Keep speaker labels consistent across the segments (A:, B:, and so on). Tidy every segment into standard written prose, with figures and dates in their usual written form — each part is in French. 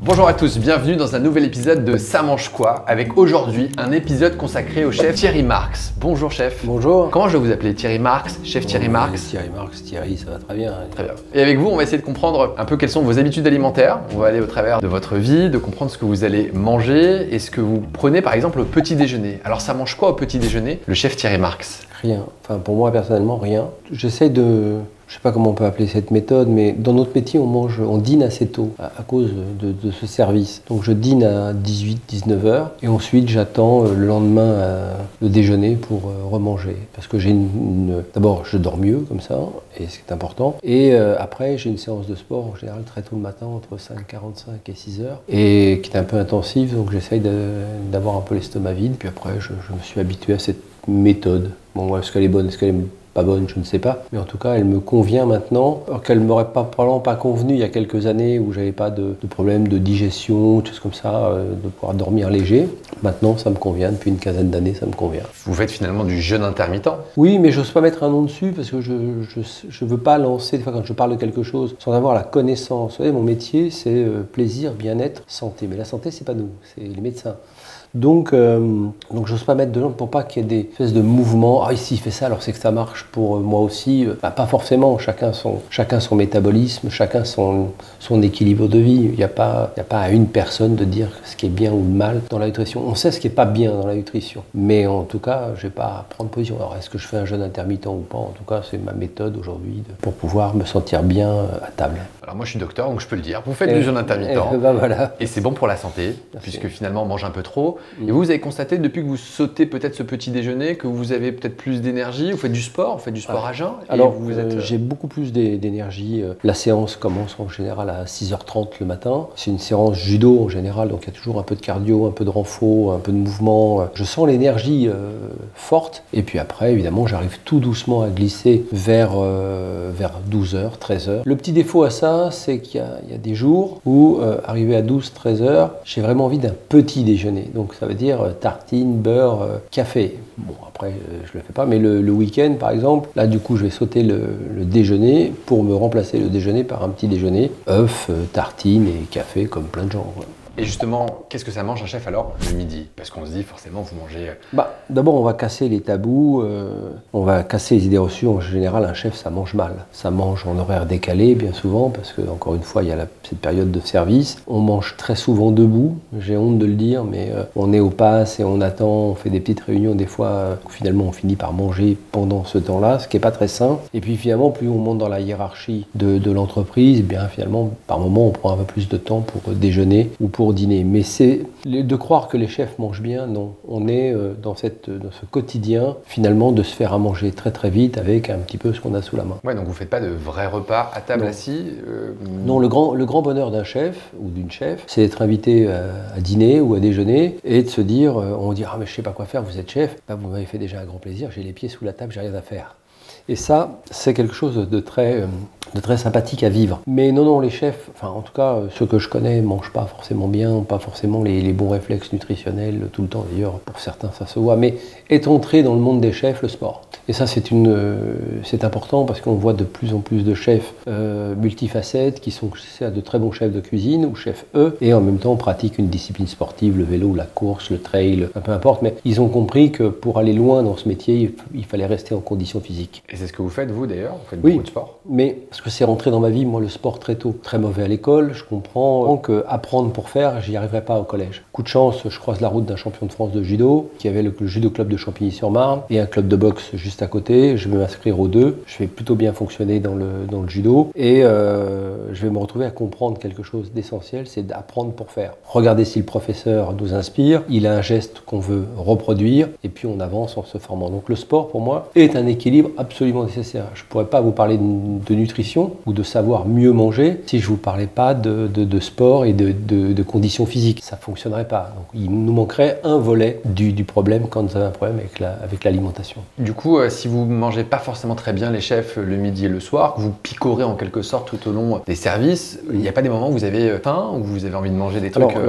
A: Bonjour à tous, bienvenue dans un nouvel épisode de Ça mange quoi, avec aujourd'hui un épisode consacré au chef Thierry Marx. Bonjour chef.
B: Bonjour.
A: Comment je vais vous appeler? Thierry Marx, chef Thierry Marx?
B: Thierry Marx, Thierry, ça va très bien.
A: Très bien. Et avec vous, on va essayer de comprendre un peu quelles sont vos habitudes alimentaires. On va aller au travers de votre vie, de comprendre ce que vous allez manger et ce que vous prenez par exemple au petit déjeuner. Alors ça mange quoi au petit déjeuner, le chef Thierry Marx?
B: Rien. Enfin, pour moi personnellement, rien. J'essaie de... Je sais pas comment on peut appeler cette méthode, mais dans notre métier, on dîne assez tôt à cause de ce service. Donc je dîne à 18-19 heures et ensuite j'attends le lendemain le déjeuner pour remanger. Parce que d'abord, je dors mieux comme ça, et c'est important. Et après, j'ai une séance de sport en général très tôt le matin, entre 5h45 et 6h, et qui est un peu intensive, donc j'essaye d'avoir un peu l'estomac vide. Puis après, je me suis habitué à cette méthode. Bon, est-ce qu'elle est bonne, est-ce qu'elle est pas bonne, je ne sais pas, mais en tout cas elle me convient maintenant, alors qu'elle ne m'aurait probablement pas convenu il y a quelques années où j'avais pas de problème de digestion, des choses comme ça, de pouvoir dormir léger. Maintenant ça me convient, depuis une quinzaine d'années ça me convient.
A: Vous faites finalement du jeûne intermittent?
B: Oui, mais je n'ose pas mettre un nom dessus parce que je ne veux pas lancer, des fois quand je parle de quelque chose, sans avoir la connaissance. Vous savez, mon métier c'est plaisir, bien-être, santé, mais la santé c'est pas nous, c'est les médecins. Donc j'ose pas mettre de nom pour pas qu'il y ait des espèces de mouvements. Ah, ici il fait ça, alors c'est que ça marche pour moi aussi. Pas forcément, chacun son métabolisme, chacun son équilibre de vie. Il n'y a pas à une personne de dire ce qui est bien ou mal dans la nutrition. On sait ce qui est pas bien dans la nutrition. Mais en tout cas, je vais pas prendre position. Alors est-ce que je fais un jeûne intermittent ou pas? En tout cas, c'est ma méthode aujourd'hui pour pouvoir me sentir bien à table.
A: Alors moi je suis docteur, donc je peux le dire. Vous faites du jeûne intermittent.
B: Voilà.
A: Et c'est bon pour la santé, puisque finalement on mange un peu trop. Et vous avez constaté depuis que vous sautez peut-être ce petit déjeuner que vous avez peut-être plus d'énergie, vous faites du sport à jeun?
B: Alors j'ai beaucoup plus d'énergie. La séance commence en général à 6h30 le matin. C'est une séance judo en général, donc il y a toujours un peu de cardio, un peu de renfo, un peu de mouvement. Je sens l'énergie forte. Et puis après, évidemment, j'arrive tout doucement à glisser vers 12h, 13h. Le petit défaut à ça, c'est qu'il y a des jours où, arrivé à 12, 13h, j'ai vraiment envie d'un petit déjeuner. Donc ça veut dire tartine, beurre, café. Bon, après, je le fais pas, mais le week-end, par exemple, là, du coup, je vais sauter le déjeuner pour me remplacer le déjeuner par un petit déjeuner, œufs, tartines et café, comme plein de gens. Voilà.
A: Et justement, qu'est-ce que ça mange un chef alors le midi? Parce qu'on se dit forcément vous mangez...
B: D'abord on va casser les tabous, on va casser les idées reçues. En général un chef ça mange mal. Ça mange en horaire décalé bien souvent parce que encore une fois il y a cette période de service. On mange très souvent debout, j'ai honte de le dire, mais on est au pass et on attend, on fait des petites réunions des fois, finalement on finit par manger pendant ce temps-là, ce qui n'est pas très sain. Et puis finalement plus on monte dans la hiérarchie de l'entreprise, bien finalement par moment on prend un peu plus de temps pour déjeuner ou pour dîner. Mais c'est de croire que les chefs mangent bien, non. On est dans ce quotidien, finalement, de se faire à manger très très vite avec un petit peu ce qu'on a sous la main.
A: Ouais, donc vous ne faites pas de vrais repas à table assis
B: Non, le grand bonheur d'un chef ou d'une chef, c'est d'être invité à dîner ou à déjeuner et de se dire, on dit, ah mais je sais pas quoi faire, vous êtes chef, vous m'avez fait déjà un grand plaisir, j'ai les pieds sous la table, j'ai rien à faire. Et ça, c'est quelque chose de très sympathique à vivre. Mais non, les chefs, enfin en tout cas ceux que je connais, ne mangent pas forcément bien, pas forcément les bons réflexes nutritionnels tout le temps. D'ailleurs, pour certains, ça se voit. Mais est entré dans le monde des chefs, le sport. Et ça, c'est important parce qu'on voit de plus en plus de chefs multifacettes qui sont de très bons chefs de cuisine ou chefs et en même temps pratiquent une discipline sportive, le vélo, la course, le trail, peu importe. Mais ils ont compris que pour aller loin dans ce métier, il fallait rester en condition physique.
A: Et c'est ce que vous faites, vous, d'ailleurs? Vous faites
B: beaucoup
A: de sport?
B: Mais parce que c'est rentré dans ma vie, moi, le sport très tôt. Très mauvais à l'école, je comprends qu'apprendre pour faire, j'y arriverai pas au collège. Coup de chance, je croise la route d'un champion de France de judo, qui avait le judo club de Champigny-sur-Marne, et un club de boxe juste à côté. Je vais m'inscrire aux deux. Je vais plutôt bien fonctionner dans le judo. Et je vais me retrouver à comprendre quelque chose d'essentiel, c'est d'apprendre pour faire. Regardez si le professeur nous inspire, il a un geste qu'on veut reproduire, et puis on avance en se formant. Donc le sport, pour moi, est un équilibre absolument nécessaire. Je ne pourrais pas vous parler de nutrition ou de savoir mieux manger si je ne vous parlais pas de sport et de conditions physiques. Ça ne fonctionnerait pas. Donc, il nous manquerait un volet du problème quand vous avez un problème avec l'alimentation.
A: Du coup, si vous ne mangez pas forcément très bien les chefs le midi et le soir, que vous picorez en quelque sorte tout au long des services, il n'y a pas des moments où vous avez faim ou vous avez envie de manger des trucs?
B: Alors,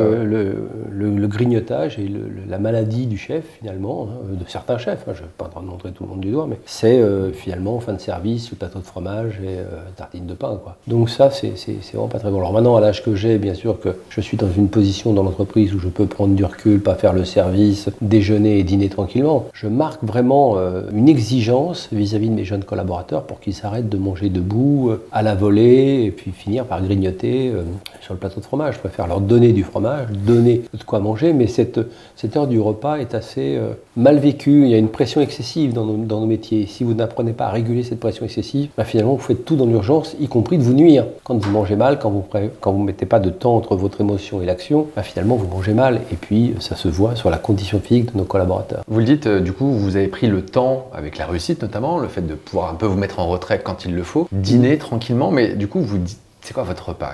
B: le grignotage et la maladie du chef finalement, de certains chefs, je ne vais pas en montrer tout le monde du doigt, mais c'est finalement, en fin de service, le plateau de fromage et tartine de pain, quoi. Donc ça, c'est vraiment pas très bon. Alors maintenant, à l'âge que j'ai, bien sûr que je suis dans une position dans l'entreprise où je peux prendre du recul, pas faire le service, déjeuner et dîner tranquillement. Je marque vraiment une exigence vis-à-vis de mes jeunes collaborateurs pour qu'ils s'arrêtent de manger debout, à la volée, et puis finir par grignoter sur le plateau de fromage. Je préfère leur donner du fromage, donner de quoi manger, mais cette heure du repas est assez mal vécue. Il y a une pression excessive dans nos métiers. Si vous n'apprenez pas à réguler cette pression excessive, finalement vous faites tout dans l'urgence, y compris de vous nuire. Quand vous mangez mal, quand vous mettez pas de temps entre votre émotion et l'action, finalement vous mangez mal, et puis ça se voit sur la condition physique de nos collaborateurs.
A: Vous le dites, du coup, vous avez pris le temps, avec la réussite notamment, le fait de pouvoir un peu vous mettre en retrait quand il le faut, dîner tranquillement, mais du coup vous dites, c'est quoi votre repas?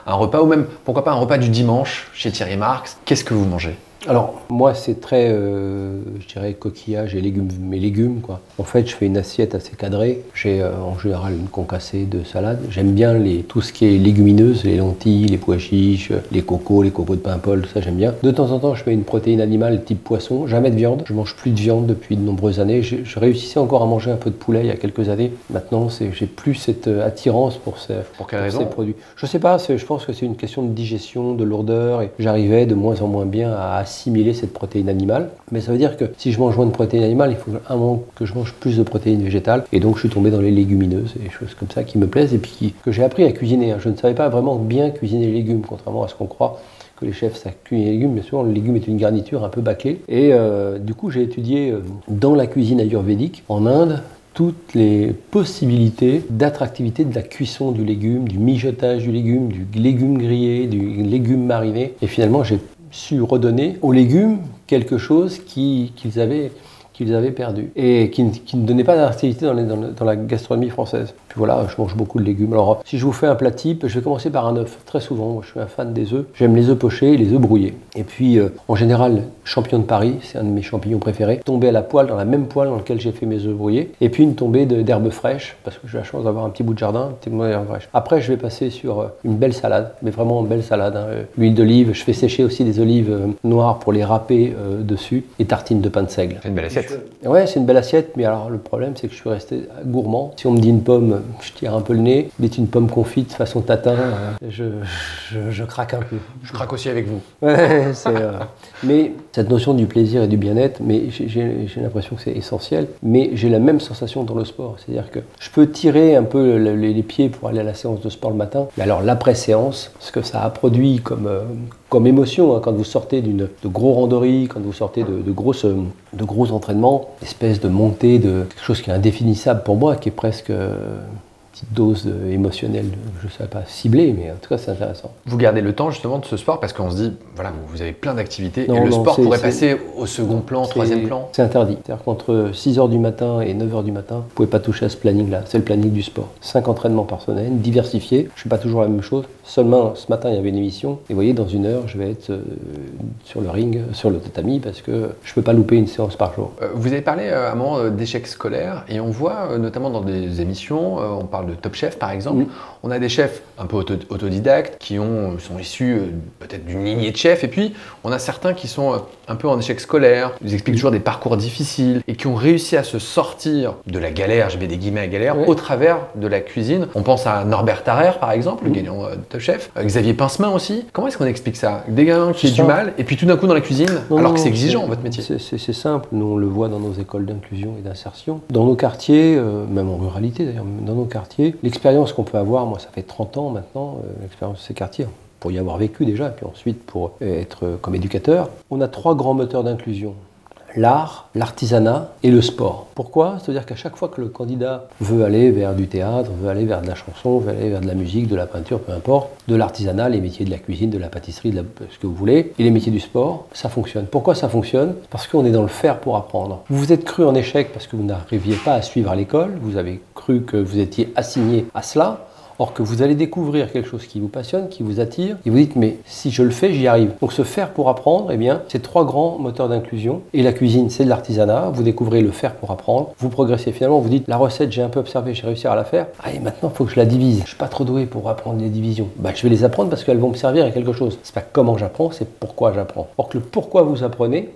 A: Un repas, ou même, pourquoi pas un repas du dimanche chez Thierry Marx? Qu'est-ce que vous mangez?
B: Alors, moi, c'est très, je dirais, coquillage et légumes, mes légumes, quoi. En fait, je fais une assiette assez cadrée. J'ai en général une concassée de salade. J'aime bien tout ce qui est légumineuse, les lentilles, les pois chiches, les cocos de Paimpol, tout ça, j'aime bien. De temps en temps, je mets une protéine animale type poisson. Jamais de viande. Je mange plus de viande depuis de nombreuses années. Je réussissais encore à manger un peu de poulet il y a quelques années. Maintenant, j'ai plus cette attirance pour ces produits. Je sais pas, je pense que c'est une question de digestion, de lourdeur, et j'arrivais de moins en moins bien à assimiler cette protéine animale. Mais ça veut dire que si je mange moins de protéines animales, il faut que je mange plus de protéines végétales. Et donc je suis tombé dans les légumineuses et des choses comme ça qui me plaisent et puis que j'ai appris à cuisiner. Je ne savais pas vraiment bien cuisiner les légumes, contrairement à ce qu'on croit que les chefs savent cuisiner les légumes. Bien souvent, le légume est une garniture un peu bâclée. Et du coup, j'ai étudié dans la cuisine ayurvédique en Inde toutes les possibilités d'attractivité de la cuisson du légume, du mijotage du légume grillé, du légume mariné. Et finalement, j'ai su redonner aux légumes quelque chose qu'ils avaient perdu et qui ne donnait pas d'attractivité dans la gastronomie française. Puis voilà, je mange beaucoup de légumes. Alors, si je vous fais un plat type, je vais commencer par un œuf. Très souvent, moi, je suis un fan des œufs. J'aime les œufs pochés et les œufs brouillés. Et puis, en général, champignon de Paris, c'est un de mes champignons préférés. Tombé à la poêle, dans la même poêle dans laquelle j'ai fait mes œufs brouillés. Et puis, une tombée d'herbes fraîches, parce que j'ai la chance d'avoir un petit bout de jardin, un petit bout d'herbes fraîches. Après, je vais passer sur une belle salade, mais vraiment une belle salade. L'huile d'olive, je fais sécher aussi des olives noires pour les râper dessus. Et tartines de pain de seigle.
A: C'est une belle assiette.
B: Ouais, c'est une belle assiette, mais alors le problème, c'est que je suis resté gourmand. Si on me dit une pomme, je tire un peu le nez. Mais une pomme confite façon tatin, je craque un peu.
A: Je craque aussi avec vous.
B: Ouais, mais cette notion du plaisir et du bien-être, mais j'ai l'impression que c'est essentiel. Mais j'ai la même sensation dans le sport. C'est-à-dire que je peux tirer un peu les pieds pour aller à la séance de sport le matin. Mais alors l'après-séance, ce que ça a produit comme émotion, hein, quand vous sortez de gros randonnées, quand vous sortez de gros entraînements, espèce de montée de quelque chose qui est indéfinissable pour moi, qui est presque petite dose émotionnelle, je ne sais pas, ciblée, mais en tout cas c'est intéressant.
A: Vous gardez le temps justement de ce sport parce qu'on se dit, voilà, vous avez plein d'activités et le sport pourrait passer au second plan, troisième plan.
B: C'est interdit. C'est-à-dire qu'entre 6h du matin et 9h du matin, vous ne pouvez pas toucher à ce planning-là. C'est le planning du sport. 5 entraînements par semaine, diversifiés. Je ne fais pas toujours la même chose. Seulement, ce matin, il y avait une émission. Et vous voyez, dans une heure, je vais être sur le ring, sur le tatami, parce que je ne peux pas louper une séance par jour.
A: Vous avez parlé à un moment d'échecs scolaires et on voit, notamment dans des émissions, on parle de Top Chef par exemple, on a des chefs un peu autodidactes qui sont issus peut-être d'une lignée de chefs et puis on a certains qui sont un peu en échec scolaire, ils expliquent toujours des parcours difficiles et qui ont réussi à se sortir de la galère, je mets des guillemets à galère, au travers de la cuisine. On pense à Norbert Tarrer par exemple, le gagnant de Top Chef, Xavier Pincemin aussi. Comment est-ce qu'on explique ça? Des gars qui ont du mal et puis tout d'un coup dans la cuisine, alors que c'est exigeant votre métier.
B: C'est simple, nous on le voit dans nos écoles d'inclusion et d'insertion. Dans nos quartiers, même en ruralité d'ailleurs, dans nos quartiers, l'expérience qu'on peut avoir, moi ça fait 30 ans maintenant, l'expérience de ces quartiers, pour y avoir vécu déjà, et puis ensuite pour être comme éducateur, on a 3 grands moteurs d'inclusion. L'art, l'artisanat et le sport. Pourquoi? C'est-à-dire qu'à chaque fois que le candidat veut aller vers du théâtre, veut aller vers de la chanson, veut aller vers de la musique, de la peinture, peu importe, de l'artisanat, les métiers de la cuisine, de la pâtisserie, ce que vous voulez, et les métiers du sport, ça fonctionne. Pourquoi ça fonctionne? Parce qu'on est dans le faire pour apprendre. Vous vous êtes cru en échec parce que vous n'arriviez pas à suivre à l'école, vous avez cru que vous étiez assigné à cela. Or que vous allez découvrir quelque chose qui vous passionne, qui vous attire, et vous dites mais si je le fais, j'y arrive. Donc se faire pour apprendre, eh bien, c'est 3 grands moteurs d'inclusion. Et la cuisine, c'est de l'artisanat. Vous découvrez le faire pour apprendre. Vous progressez finalement. Vous dites la recette, j'ai un peu observé, j'ai réussi à la faire. Ah, et maintenant, il faut que je la divise. Je suis pas trop doué pour apprendre les divisions. Bah, je vais les apprendre parce qu'elles vont me servir à quelque chose. C'est pas comment j'apprends, c'est pourquoi j'apprends. Or que le pourquoi vous apprenez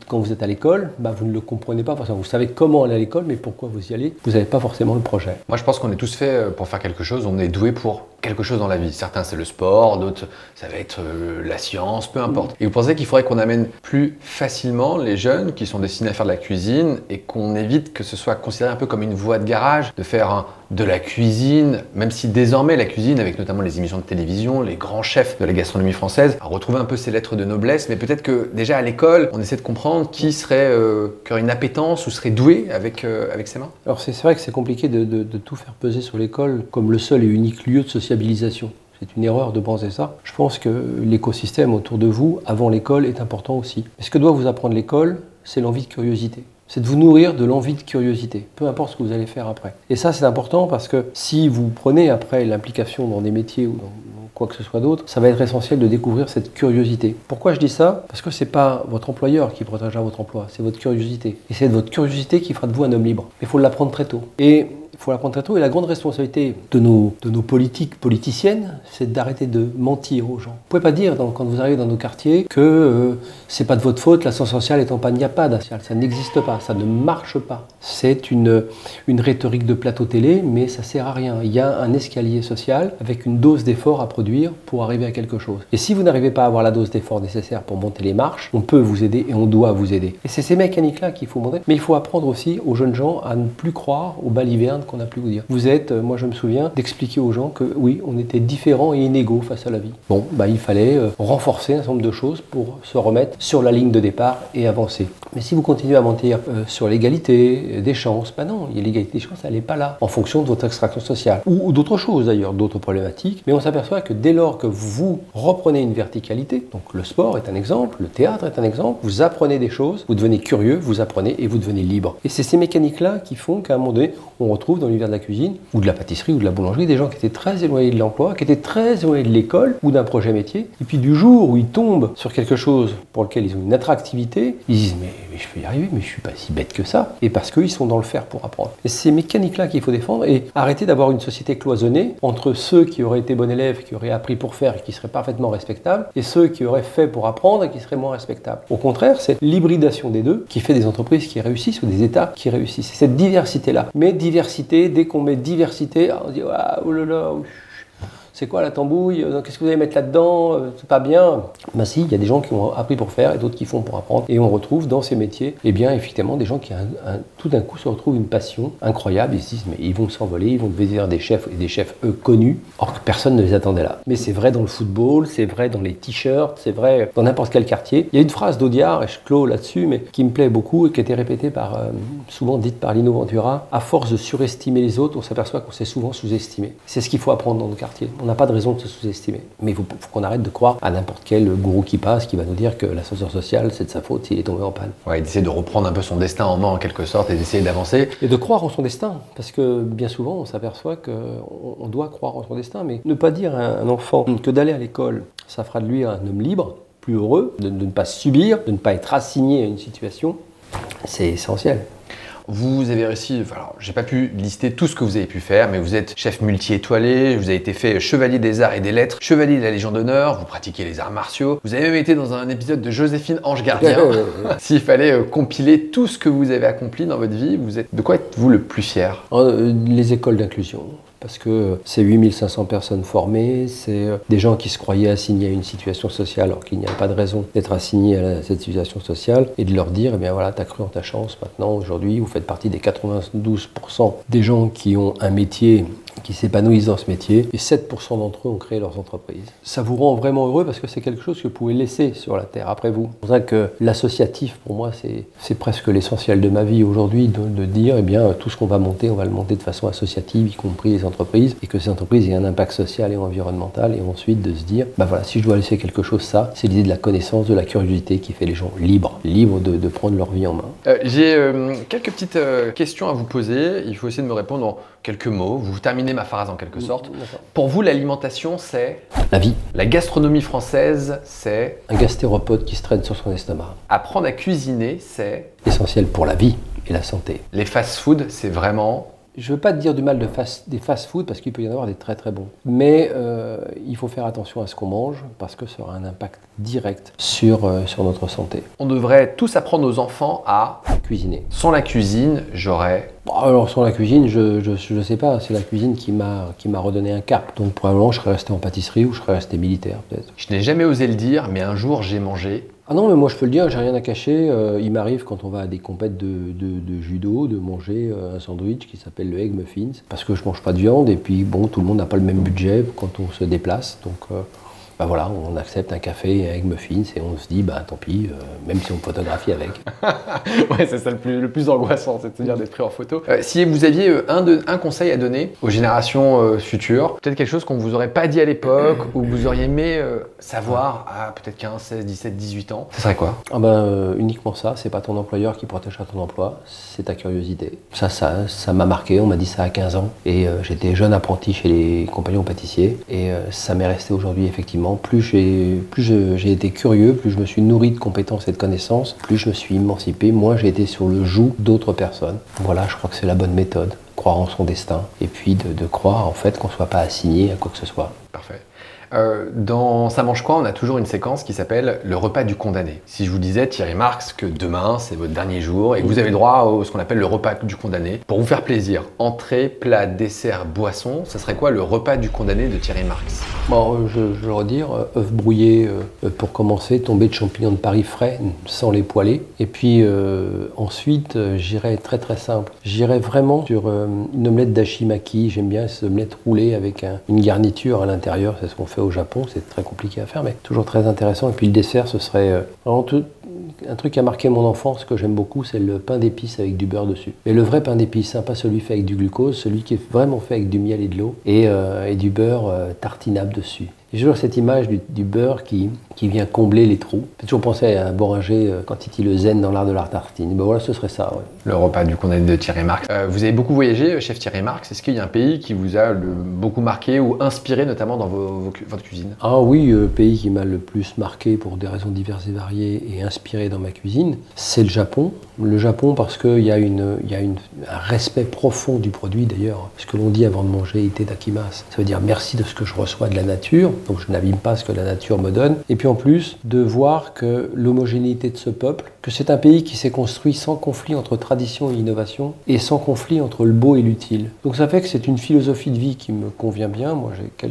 B: quand vous êtes à l'école, bah, vous ne le comprenez pas forcément. Vous savez comment aller à l'école, mais pourquoi vous y allez, vous n'avez pas forcément le projet.
A: Moi, je pense qu'on est tous faits pour faire quelque chose. On est doué pour quelque chose dans la vie. Certains, c'est le sport, d'autres, ça va être la science, peu importe. Et vous pensez qu'il faudrait qu'on amène plus facilement les jeunes qui sont destinés à faire de la cuisine et qu'on évite que ce soit considéré un peu comme une voie de garage, de faire de la cuisine, même si désormais la cuisine, avec notamment les émissions de télévision, les grands chefs de la gastronomie française, a retrouvé un peu ses lettres de noblesse, mais peut-être que déjà à l'école, on essaie de comprendre qui aurait une appétence ou serait doué avec ses mains.
B: Alors c'est vrai que c'est compliqué de tout faire peser sur l'école comme le seul et unique lieu de sociabilisation. C'est une erreur de penser ça. Je pense que l'écosystème autour de vous, avant l'école, est important aussi. Et ce que doit vous apprendre l'école, c'est l'envie de curiosité. C'est de vous nourrir de l'envie de curiosité, peu importe ce que vous allez faire après. Et ça, c'est important parce que si vous prenez après l'implication dans des métiers ou dans quoi que ce soit d'autre, ça va être essentiel de découvrir cette curiosité. Pourquoi je dis ça? Parce que c'est pas votre employeur qui protégera votre emploi, c'est votre curiosité. Et c'est votre curiosité qui fera de vous un homme libre. Il faut l'apprendre très tôt. Et il faut l'apprendre très tôt. Et la grande responsabilité de nos politiciennes, c'est d'arrêter de mentir aux gens. Vous ne pouvez pas dire, quand vous arrivez dans nos quartiers, que c'est pas de votre faute, l'ascenseur social est en panne. Il n'y a pas d'ascenseur social, ça n'existe pas, ça ne marche pas. C'est une rhétorique de plateau télé, mais ça sert à rien. Il y a un escalier social avec une dose d'effort à produire pour arriver à quelque chose. Et si vous n'arrivez pas à avoir la dose d'effort nécessaire pour monter les marches, on peut vous aider et on doit vous aider. Et c'est ces mécaniques-là qu'il faut montrer. Mais il faut apprendre aussi aux jeunes gens à ne plus croire aux balivernes qu'on a pu vous dire. Vous êtes, moi je me souviens, d'expliquer aux gens que oui, on était différents et inégaux face à la vie. Bon, bah il fallait renforcer un certain nombre de choses pour se remettre sur la ligne de départ et avancer. Mais si vous continuez à mentir sur l'égalité des chances, bah non, l'égalité des chances, elle n'est pas là, en fonction de votre extraction sociale. Ou d'autres choses d'ailleurs, d'autres problématiques. Mais on s'aperçoit que dès lors que vous reprenez une verticalité, donc le sport est un exemple, le théâtre est un exemple, vous apprenez des choses, vous devenez curieux, vous apprenez et vous devenez libre. Et c'est ces mécaniques-là qui font qu'à un moment donné, on retrouve dans l'univers de la cuisine, ou de la pâtisserie, ou de la boulangerie, des gens qui étaient très éloignés de l'emploi, qui étaient très éloignés de l'école, ou d'un projet métier. Et puis du jour où ils tombent sur quelque chose pour lequel ils ont une attractivité, ils disent mais je peux y arriver, mais je suis pas si bête que ça. Et parce qu'ils sont dans le faire pour apprendre. Et c'est ces mécaniques-là qu'il faut défendre et arrêter d'avoir une société cloisonnée entre ceux qui auraient été bons élèves, qui auraient appris pour faire et qui seraient parfaitement respectables, et ceux qui auraient fait pour apprendre et qui seraient moins respectables. Au contraire, c'est l'hybridation des deux qui fait des entreprises qui réussissent ou des États qui réussissent. C'est cette diversité-là. Mais diversité, dès qu'on met diversité, on se dit ah, oh là là, c'est quoi la tambouille? Qu'est-ce que vous allez mettre là-dedans? C'est pas bien. Ben si, il y a des gens qui ont appris pour faire et d'autres qui font pour apprendre. Et on retrouve dans ces métiers, eh bien effectivement, des gens qui tout d'un coup se retrouvent une passion incroyable. Ils se disent, mais ils vont s'envoler, ils vont devenir des chefs, et des chefs eux connus, or que personne ne les attendait là. Mais c'est vrai dans le football, c'est vrai dans les t-shirts, c'est vrai dans n'importe quel quartier. Il y a une phrase d'Audiard, et je clôt là-dessus, mais qui me plaît beaucoup et qui a été répétée souvent dite par Lino Ventura. À force de surestimer les autres, on s'aperçoit qu'on s'est souvent sous-estimé. C'est ce qu'il faut apprendre dans nos quartiers. On n'a pas de raison de se sous-estimer. Mais il faut qu'on arrête de croire à n'importe quel gourou qui passe qui va nous dire que l'ascenseur social, c'est de sa faute s'il est tombé en panne.
A: Ouais, d'essayer de reprendre un peu son destin en main en quelque sorte et d'essayer d'avancer.
B: Et de croire en son destin. Parce que bien souvent, on s'aperçoit qu'on doit croire en son destin. Mais ne pas dire à un enfant que d'aller à l'école, ça fera de lui un homme libre, plus heureux, de ne pas subir, de ne pas être assigné à une situation, c'est essentiel.
A: Vous avez réussi, alors j'ai pas pu lister tout ce que vous avez pu faire, mais vous êtes chef multi-étoilé, vous avez été fait chevalier des arts et des lettres, chevalier de la Légion d'honneur, vous pratiquez les arts martiaux, vous avez même été dans un épisode de Joséphine Ange Gardien. S'il fallait compiler tout ce que vous avez accompli dans votre vie, de quoi êtes-vous le plus fier?
B: Les écoles d'inclusion. Parce que c'est 8500 personnes formées, c'est des gens qui se croyaient assignés à une situation sociale alors qu'il n'y a pas de raison d'être assigné à cette situation sociale et de leur dire, eh bien voilà, t'as cru en ta chance, maintenant, aujourd'hui, vous faites partie des 92% des gens qui ont un métier, qui s'épanouissent dans ce métier et 7% d'entre eux ont créé leurs entreprises. Ça vous rend vraiment heureux parce que c'est quelque chose que vous pouvez laisser sur la terre après vous. C'est pour ça que l'associatif, pour moi, c'est presque l'essentiel de ma vie aujourd'hui, de dire, eh bien, tout ce qu'on va monter, on va le monter de façon associative, y compris les entreprises, et que ces entreprises aient un impact social et environnemental, et ensuite de se dire, bah voilà, si je dois laisser quelque chose, ça, c'est l'idée de la connaissance, de la curiosité qui fait les gens libres de prendre leur vie en main.
A: J'ai quelques petites questions à vous poser, il faut essayer de me répondre en quelques mots. Vous terminez terminer ma phrase en quelque sorte.
B: D'accord.
A: Pour vous, l'alimentation, c'est
B: La vie.
A: la gastronomie française, c'est
B: Un gastéropode qui se traîne sur son estomac.
A: apprendre à cuisiner, c'est
B: Essentiel pour la vie et la santé.
A: les fast-food, c'est vraiment
B: Je ne veux pas te dire du mal des fast-food parce qu'il peut y en avoir des très très bons. Mais il faut faire attention à ce qu'on mange parce que ça aura un impact direct sur notre santé.
A: on devrait tous apprendre aux enfants à
B: Cuisiner.
A: sans la cuisine, j'aurais
B: Bon, alors sur la cuisine, je sais pas, c'est la cuisine qui m'a redonné un cap. Donc probablement je serais resté en pâtisserie ou je serais resté militaire peut-être.
A: je n'ai jamais osé le dire, mais un jour j'ai mangé.
B: Ah non, mais moi je peux le dire, j'ai rien à cacher. Il m'arrive quand on va à des compètes de judo de manger un sandwich qui s'appelle le Egg Muffins parce que je mange pas de viande et puis bon, tout le monde n'a pas le même budget quand on se déplace. Donc bah voilà, on accepte un café et un Egg Muffins et on se dit bah tant pis, même si on me photographie avec.
A: Ouais, c'est ça le plus angoissant, c'est de se dire d'être pris en photo. Si vous aviez un conseil à donner aux générations futures, peut-être quelque chose qu'on vous aurait pas dit à l'époque ou que vous auriez aimé savoir à peut-être 15, 16, 17, 18 ans, ce serait quoi?
B: Ah ben uniquement ça, c'est pas ton employeur qui protégera ton emploi, c'est ta curiosité. Ça m'a marqué, on m'a dit ça à 15 ans et j'étais jeune apprenti chez les compagnons pâtissiers et ça m'est resté aujourd'hui effectivement. Plus j'ai été curieux, plus je me suis nourri de compétences et de connaissances, plus je me suis émancipé, moins j'ai été sur le joug d'autres personnes. Voilà, je crois que c'est la bonne méthode, croire en son destin et puis de croire en fait qu'on ne soit pas assigné à quoi que ce soit.
A: Parfait. Dans Ça mange quoi, on a toujours une séquence qui s'appelle le repas du condamné. Si je vous disais, Thierry Marx, que demain c'est votre dernier jour et que vous avez droit à ce qu'on appelle le repas du condamné, pour vous faire plaisir, entrée, plat, dessert, boisson, ça serait quoi le repas du condamné de Thierry Marx?
B: Bon, je vais redire, œufs brouillés pour commencer, tombée de champignons de Paris frais, sans les poêler. Et puis ensuite, j'irai très très simple. J'irai vraiment sur une omelette dashimaki. J'aime bien ces omelettes roulées avec une garniture à l'intérieur. C'est ce qu'on fait au Japon. C'est très compliqué à faire, mais toujours très intéressant. Et puis le dessert, ce serait vraiment un truc qui a marqué mon enfance, que j'aime beaucoup, c'est le pain d'épices avec du beurre dessus. Mais le vrai pain d'épices, hein, pas celui fait avec du glucose, celui qui est vraiment fait avec du miel et de l'eau et du beurre tartinable dessus. J'ai toujours cette image du beurre qui vient combler les trous. J'ai toujours pensé à Boringer quand il dit le zen dans l'art de la tartine. Ben voilà, ce serait ça. Ouais.
A: Le repas du condamné de Thierry Marx. Vous avez beaucoup voyagé, chef Thierry Marx. Est-ce qu'il y a un pays qui vous a beaucoup marqué ou inspiré, notamment dans votre cuisine?
B: Ah oui, le pays qui m'a le plus marqué pour des raisons diverses et variées et inspiré dans ma cuisine, c'est le Japon. Le Japon parce qu'il y a un respect profond du produit d'ailleurs. Ce que l'on dit avant de manger itadakimasu, ça veut dire merci de ce que je reçois de la nature. Donc je n'abîme pas ce que la nature me donne. Et puis en plus, de voir que l'homogénéité de ce peuple, que c'est un pays qui s'est construit sans conflit entre tradition et innovation, et sans conflit entre le beau et l'utile. Donc ça fait que c'est une philosophie de vie qui me convient bien. Moi j'ai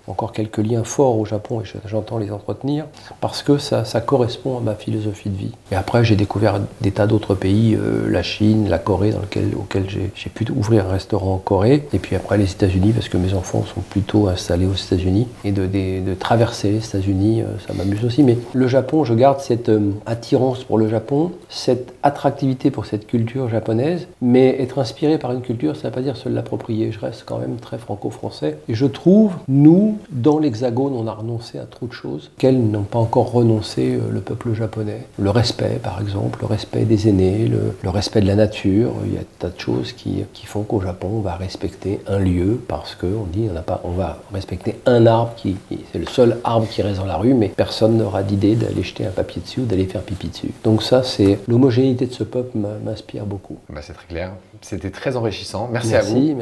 B: encore quelques liens forts au Japon et j'entends les entretenir, parce que ça correspond à ma philosophie de vie. Et après j'ai découvert des tas d'autres pays, la Chine, la Corée, auquel j'ai pu ouvrir un restaurant en Corée, et puis après les États-Unis, parce que mes enfants sont plutôt installés aux États-Unis, et de traverser les États-Unis, ça m'amuse aussi. Mais le Japon, je garde cette attirance pour le Japon, cette attractivité pour cette culture japonaise, mais être inspiré par une culture, ça ne veut pas dire se l'approprier. Je reste quand même très franco-français. Et je trouve, nous, dans l'Hexagone, on a renoncé à trop de choses, qu'elles n'ont pas encore renoncé le peuple japonais. Le respect, par exemple, le respect des aînés, le respect de la nature. Il y a des tas de choses qui font qu'au Japon, on va respecter un lieu, parce qu'on dit, on va respecter un arbre c'est le seul arbre qui reste dans la rue, mais personne n'aura d'idée d'aller jeter un papier dessus ou d'aller faire pipi dessus. Donc ça, c'est l'homogénéité de ce peuple m'inspire beaucoup.
A: Bah, c'est très clair. C'était très enrichissant. Merci à vous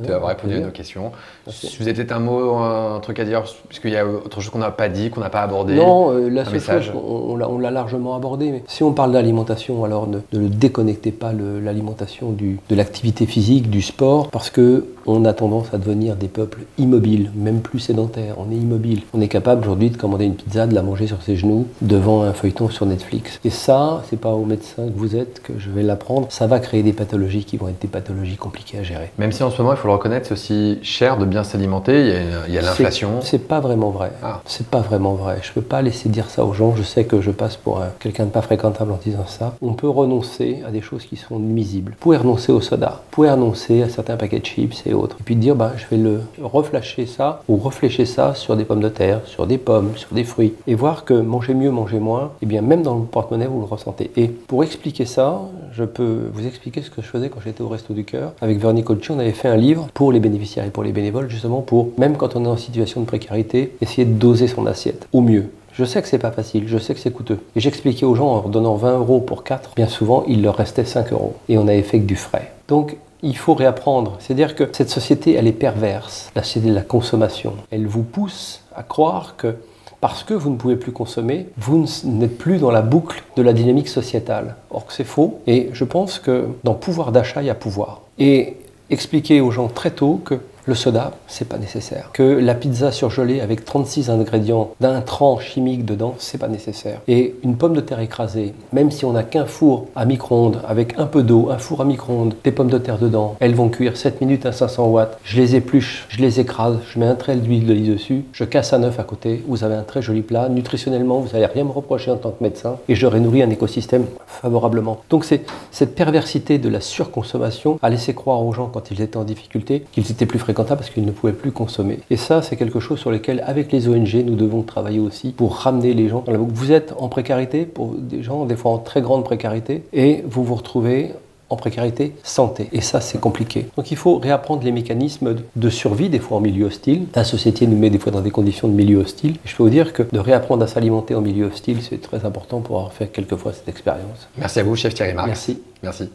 A: d'avoir répondu à nos questions.
B: Merci.
A: Si vous avez peut-être un mot, un truc à dire, puisqu'il y a autre chose qu'on n'a pas dit, qu'on n'a pas abordé.
B: Non, la seule chose, on l'a largement abordé. Mais si on parle d'alimentation, alors ne déconnectez pas l'alimentation de l'activité physique, du sport, parce que on a tendance à devenir des peuples immobiles, même plus sédentaires. On est immobile. On est capable aujourd'hui de commander une pizza, de la manger sur ses genoux, devant un feuilleton sur Netflix. Et ça, c'est pas au médecin que vous êtes que je vais l'apprendre. Ça va créer des pathologies qui vont être des pathologies compliquées à gérer.
A: Même si en ce moment, il faut le reconnaître, c'est aussi cher de bien s'alimenter. Il y a l'inflation.
B: C'est pas vraiment vrai.
A: Ah.
B: C'est pas vraiment vrai. Je peux pas laisser dire ça aux gens. Je sais que je passe pour quelqu'un de pas fréquentable en disant ça. On peut renoncer à des choses qui sont nuisibles. Vous pouvez renoncer au soda. Vous pouvez renoncer à certains paquets de chips et autre. Et puis de dire, je vais le reflasher ça ou reflécher ça sur des pommes de terre, sur des pommes, sur des fruits. Et voir que manger mieux, manger moins, et bien même dans le porte-monnaie, vous le ressentez. Et pour expliquer ça, je peux vous expliquer ce que je faisais quand j'étais au Resto du Cœur. Avec Véronique Colci, on avait fait un livre pour les bénéficiaires et pour les bénévoles, justement pour, même quand on est en situation de précarité, essayer de doser son assiette au mieux. Je sais que c'est pas facile, je sais que c'est coûteux. Et j'expliquais aux gens en leur donnant 20 € pour 4, bien souvent, il leur restait 5 €. Et on avait fait que du frais. Donc, il faut réapprendre. C'est-à-dire que cette société, elle est perverse. La société de la consommation. Elle vous pousse à croire que parce que vous ne pouvez plus consommer, vous n'êtes plus dans la boucle de la dynamique sociétale. Or que c'est faux. Et je pense que dans pouvoir d'achat, il y a pouvoir. Et expliquer aux gens très tôt que le soda, c'est pas nécessaire. Que la pizza surgelée avec 36 ingrédients d'intrants chimiques dedans, c'est pas nécessaire. Et une pomme de terre écrasée, même si on n'a qu'un four à micro-ondes avec un peu d'eau, un four à micro-ondes, des pommes de terre dedans, elles vont cuire 7 minutes à 500 watts. Je les épluche, je les écrase, je mets un trait d'huile d'olive dessus, je casse un œuf à côté, vous avez un très joli plat. Nutritionnellement, vous n'allez rien me reprocher en tant que médecin et j'aurai nourri un écosystème favorablement. Donc c'est cette perversité de la surconsommation à laisser croire aux gens quand ils étaient en difficulté qu'ils étaient plus fréquents parce qu'ils ne pouvaient plus consommer. Et ça, c'est quelque chose sur lequel, avec les ONG, nous devons travailler aussi pour ramener les gens dans la boucle. Vous êtes en précarité, pour des gens, des fois en très grande précarité, et vous vous retrouvez en précarité santé. Et ça, c'est compliqué. Donc il faut réapprendre les mécanismes de survie, des fois en milieu hostile. La société nous met des fois dans des conditions de milieu hostile. Et je peux vous dire que de réapprendre à s'alimenter en milieu hostile, c'est très important pour avoir fait quelquefois cette expérience.
A: Merci à vous, chef Thierry Marx.
B: Merci.
A: Merci.